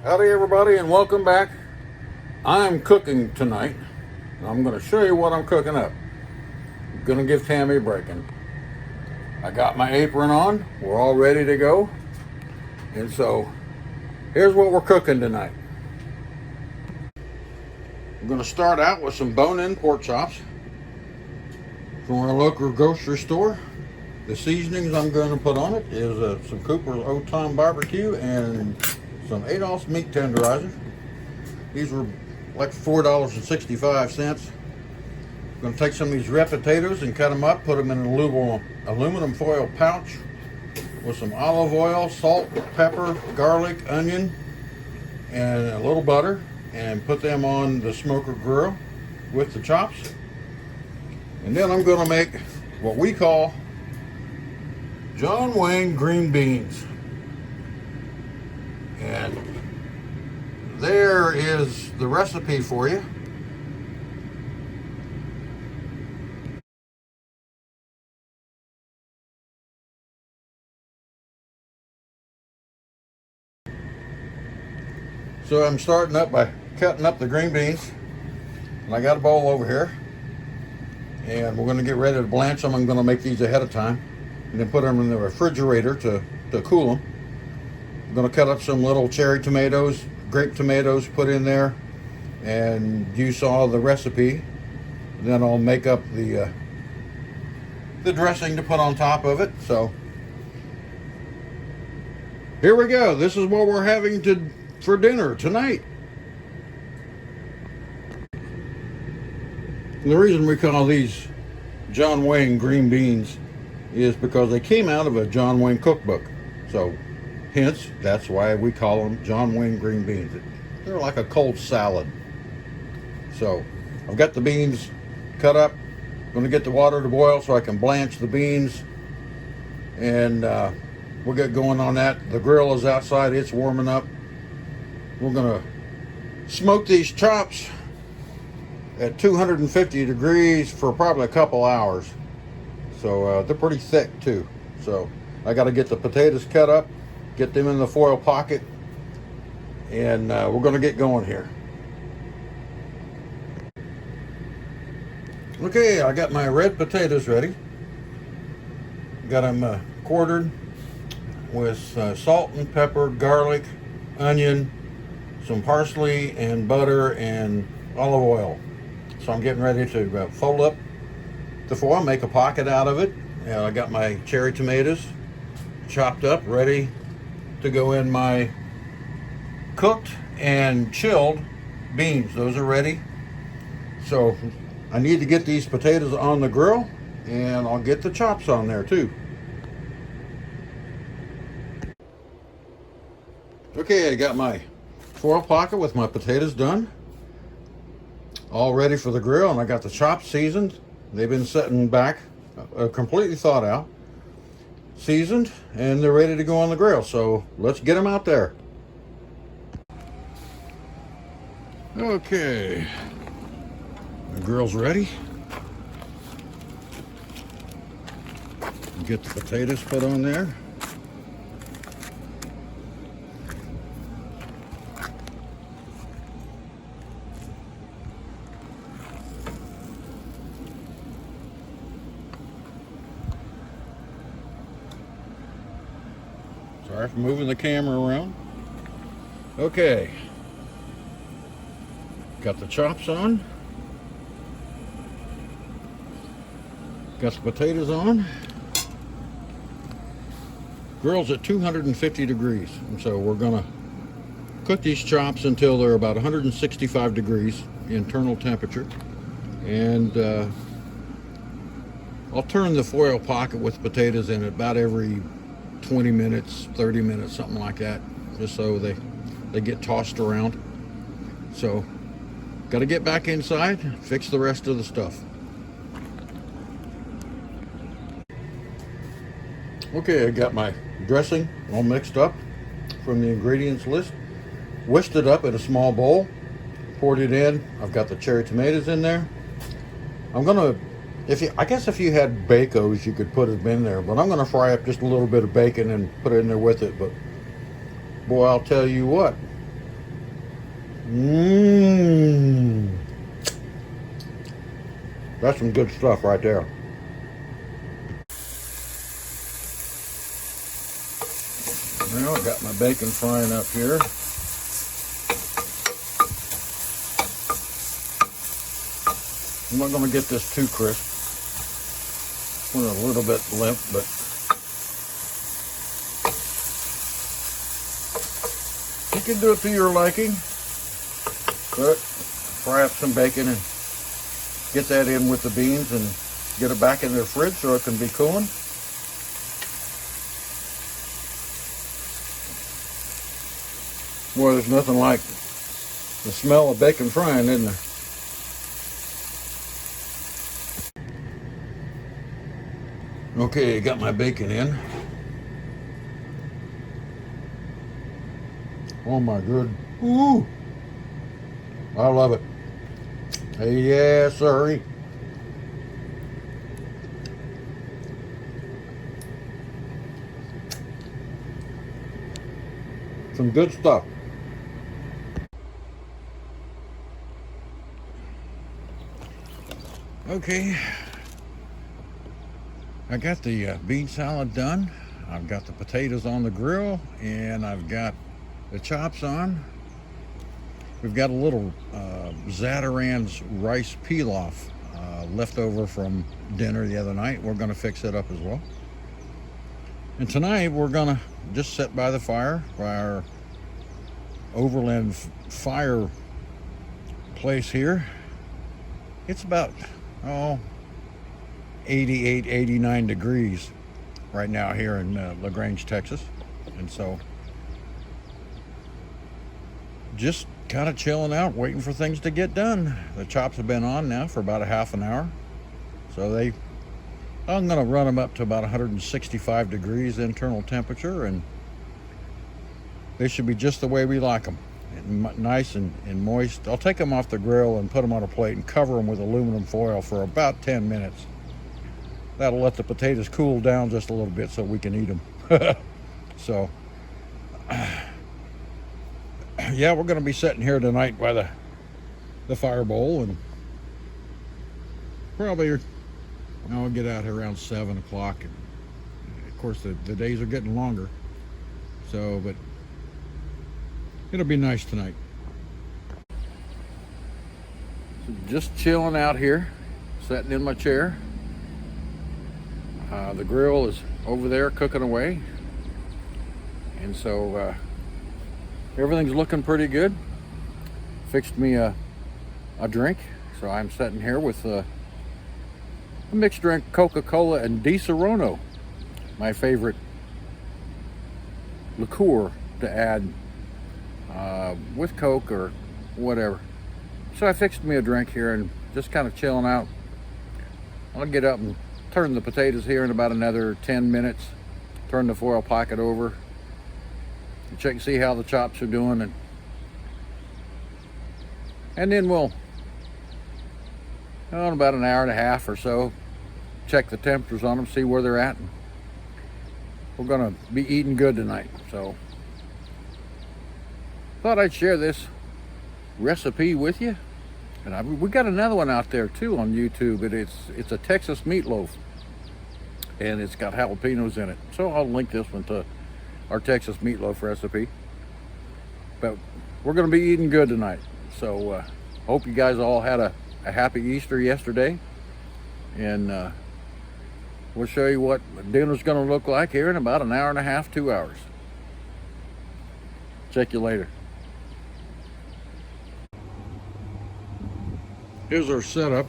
Howdy everybody and welcome back. I'm cooking tonight. I'm going to show you what I'm cooking up. I'm going to give Tammy a break-in. I got my apron on. We're all ready to go. And so here's what we're cooking tonight. I'm going to start out with some bone-in pork chops from our local grocery store. The seasonings I'm going to put on it is some Cooper's Old Time Barbecue and some Adolph's meat tenderizer. These were like $4.65. I'm going to take some of these red potatoes and cut them up, put them in an aluminum foil pouch with some olive oil, salt, pepper, garlic, onion, and a little butter, and put them on the smoker grill with the chops. And then I'm going to make what we call John Wayne green beans. And there is the recipe for you. So I'm starting up by cutting up the green beans. And I got a bowl over here. And we're going to get ready to blanch them. I'm going to make these ahead of time. And then put them in the refrigerator to cool them. I'm going to cut up some little cherry tomatoes, grape tomatoes, put in there. And you saw the recipe. Then I'll make up the dressing to put on top of it. So here we go. This is what we're having for dinner tonight. And the reason we call these John Wayne green beans is because they came out of a John Wayne cookbook. So hence, that's why we call them John Wayne green beans. They're like a cold salad. So I've got the beans cut up. I'm going to get the water to boil so I can blanch the beans. And we'll get going on that. The grill is outside. It's warming up. We're going to smoke these chops at 250 degrees for probably a couple hours. So they're pretty thick too. So I got to get the potatoes cut up, get them in the foil pocket, and we're going to get going here. Okay, I got my red potatoes ready. Got them quartered with salt and pepper, garlic, onion, some parsley and butter and olive oil. So I'm getting ready to fold up the foil, make a pocket out of it. And I got my cherry tomatoes chopped up, ready to go in my cooked and chilled beans. Those are ready. So I need to get these potatoes on the grill, and I'll get the chops on there too. Okay, I got my foil pocket with my potatoes done, all ready for the grill, and I got the chops seasoned. They've been sitting back, completely thawed out, seasoned, and they're ready to go on the grill. So let's get them out there. Okay, the grill's ready. Get the potatoes put on there. Sorry for moving the camera around. Okay, got the chops on. Got the potatoes on. Grill's at 250 degrees. And so we're gonna cook these chops until they're about 165 degrees internal temperature. And I'll turn the foil pocket with potatoes in it about every 20 minutes, 30 minutes, something like that, just so they get tossed around. So got to get back inside, fix the rest of the stuff. Okay, I got my dressing all mixed up from the ingredients list. Whisked it up in a small bowl, poured it in. I've got the cherry tomatoes in there. I'm gonna, I guess if you had Bacos, you could put it in there, but I'm gonna fry up just a little bit of bacon and put it in there with it. But boy, I'll tell you what, Mmm. That's some good stuff right there. Now I got my bacon frying up here. I'm not going to get this too crisp. We're a little bit limp, but you can do it to your liking. But fry up some bacon and get that in with the beans and get it back in the fridge so it can be cooling. Boy, there's nothing like the smell of bacon frying, isn't there? Okay, got my bacon in. Oh my good. Ooh. I love it. Hey, yes, sir. Some good stuff. Okay, I got the bean salad done. I've got the potatoes on the grill, and I've got the chops on. We've got a little Zatarain's rice pilaf left over from dinner the other night. We're going to fix it up as well. And tonight we're going to just sit by the fire, by our Overland fire place here. It's about 88, 89 degrees right now here in LaGrange, Texas. And so just kind of chilling out, waiting for things to get done. The chops have been on now for about a half an hour. So I'm going to run them up to about 165 degrees internal temperature, and they should be just the way we like them. Nice and moist. I'll take them off the grill and put them on a plate and cover them with aluminum foil for about 10 minutes. That'll let the potatoes cool down just a little bit so we can eat them. So, yeah, we're going to be sitting here tonight by the fire bowl, and probably I'll get out here around 7 o'clock. And of course, the days are getting longer. So, but it'll be nice tonight. So just chilling out here, sitting in my chair. The grill is over there cooking away. And so everything's looking pretty good. Fixed me a drink. So I'm sitting here with a mixed drink, Coca-Cola and Di Serono, my favorite liqueur to add with Coke or whatever. So I fixed me a drink here and just kind of chilling out. I'll get up and turn the potatoes here in about another 10 minutes. Turn the foil pocket over. Check and see how the chops are doing, and then we'll, in about an hour and a half or so, check the temperatures on them, see where they're at. And we're gonna be eating good tonight. So thought I'd share this recipe with you. And we got another one out there too on YouTube. It's a Texas meatloaf, and it's got jalapenos in it. So I'll link this one to our Texas meatloaf recipe. But we're going to be eating good tonight. So hope you guys all had a happy Easter yesterday. And we'll show you what dinner's going to look like here in about an hour and a half, 2 hours. Check you later. Here's our setup.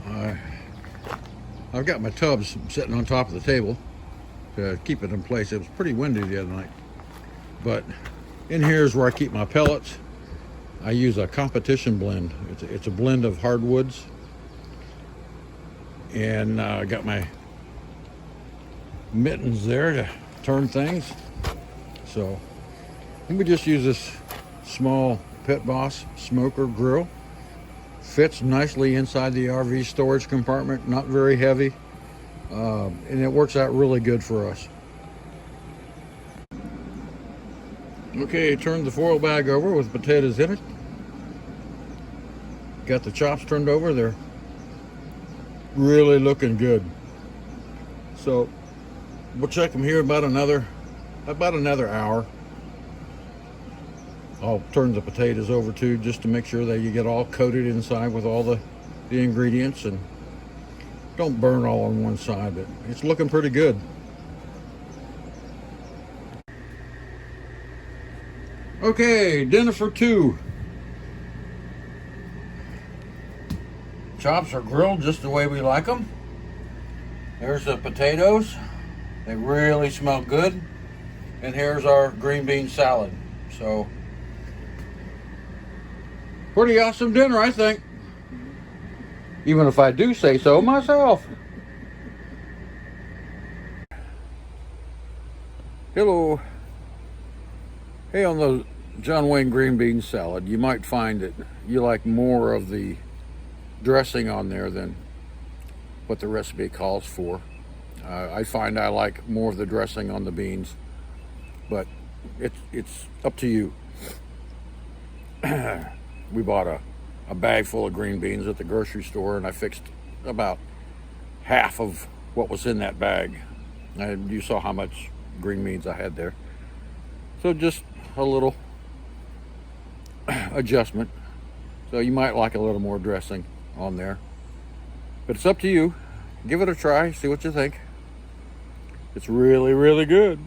I've got my tubs sitting on top of the table to keep it in place. It was pretty windy the other night. But in here is where I keep my pellets. I use a competition blend. It's a blend of hardwoods. And I got my mittens there to turn things. So we just use this small Pit Boss smoker grill. Fits nicely inside the RV storage compartment, not very heavy, and it works out really good for us. Okay, turned the foil bag over with potatoes in it. Got the chops turned over. They're really looking good. So we'll check them here about another hour. I'll turn the potatoes over too, just to make sure that you get all coated inside with all the ingredients and don't burn all on one side, but it's looking pretty good. Okay, dinner for two. Chops are grilled just the way we like them. There's the potatoes. They really smell good. And here's our green bean salad. So, pretty awesome dinner, I think. Even if I do say so myself. Hello. Hey, on the John Wayne green bean salad, you might find that you like more of the dressing on there than what the recipe calls for. I find I like more of the dressing on the beans, but it's up to you. We bought a bag full of green beans at the grocery store, and I fixed about half of what was in that bag. And you saw how much green beans I had there. So just a little adjustment. So you might like a little more dressing on there, but it's up to you. Give it a try, see what you think. It's really, really good.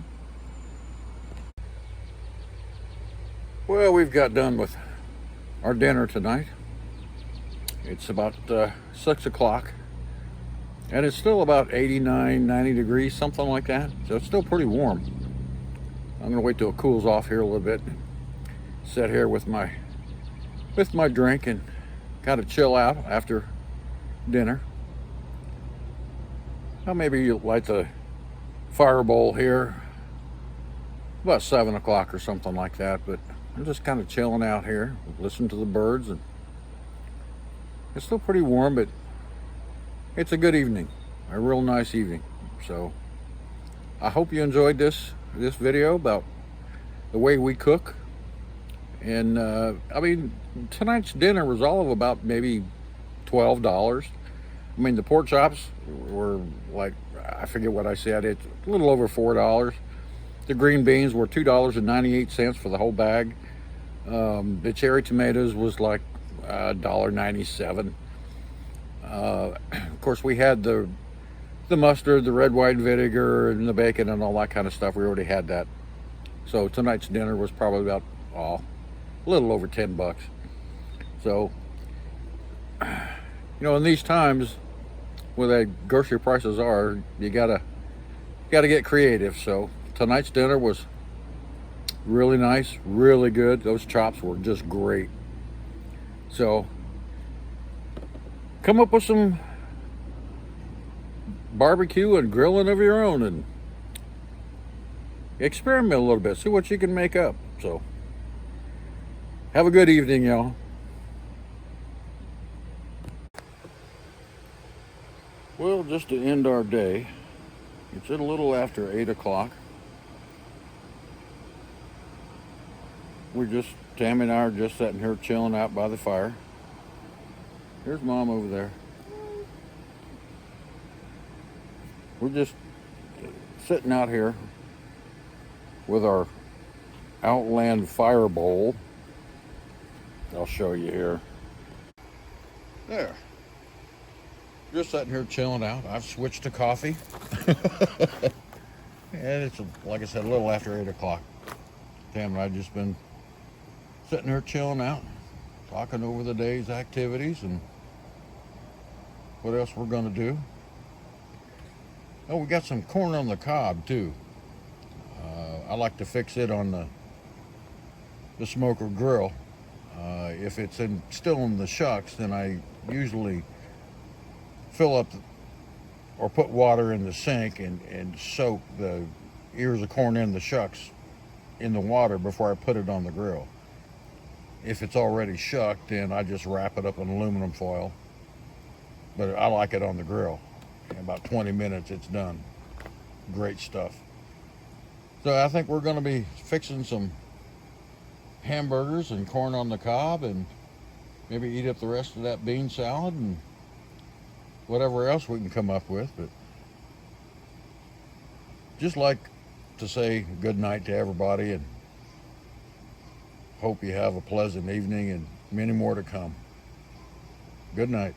Well, we've got done with our dinner tonight. It's about 6 o'clock, and it's still about 89, 90 degrees, something like that. So it's still pretty warm. I'm gonna wait till it cools off here a little bit. Sit here with my drink and kind of chill out after dinner. I'll maybe light the fire bowl here about 7 o'clock or something like that, but I'm just kind of chilling out here, listening to the birds, and it's still pretty warm, but it's a good evening, a real nice evening. So I hope you enjoyed this video about the way we cook. And I mean, tonight's dinner was all of about maybe $12. I mean, the pork chops were like, I forget what I said, it's a little over $4. The green beans were $2.98 for the whole bag. The cherry tomatoes was like $1.97. Of course, we had the mustard, the red wine vinegar, and the bacon and all that kind of stuff. We already had that. So tonight's dinner was probably about a little over $10. So, you know, in these times, where the grocery prices are, you gotta get creative. So tonight's dinner was really nice, really good. Those chops were just great. So come up with some barbecue and grilling of your own and experiment a little bit, see what you can make up. So have a good evening, y'all. Well, just to end our day, it's a little after 8 o'clock. Tammy and I are just sitting here chilling out by the fire. There's Mom over there. We're just sitting out here with our Outland fire bowl. I'll show you here. There. Just sitting here chilling out. I've switched to coffee. And it's, like I said, a little after 8 o'clock. Tam and I just been sitting here chilling out, talking over the day's activities and what else we're going to do. Oh, we got some corn on the cob too. I like to fix it on the smoker grill. If it's still in the shucks, then I usually fill up or put water in the sink and soak the ears of corn in the shucks in the water before I put it on the grill. If it's already shucked, then I just wrap it up in aluminum foil. But I like it on the grill. In about 20 minutes, it's done. Great stuff. So I think we're going to be fixing some hamburgers and corn on the cob, and maybe eat up the rest of that bean salad and whatever else we can come up with. But just like to say good night to everybody, and hope you have a pleasant evening and many more to come. Good night.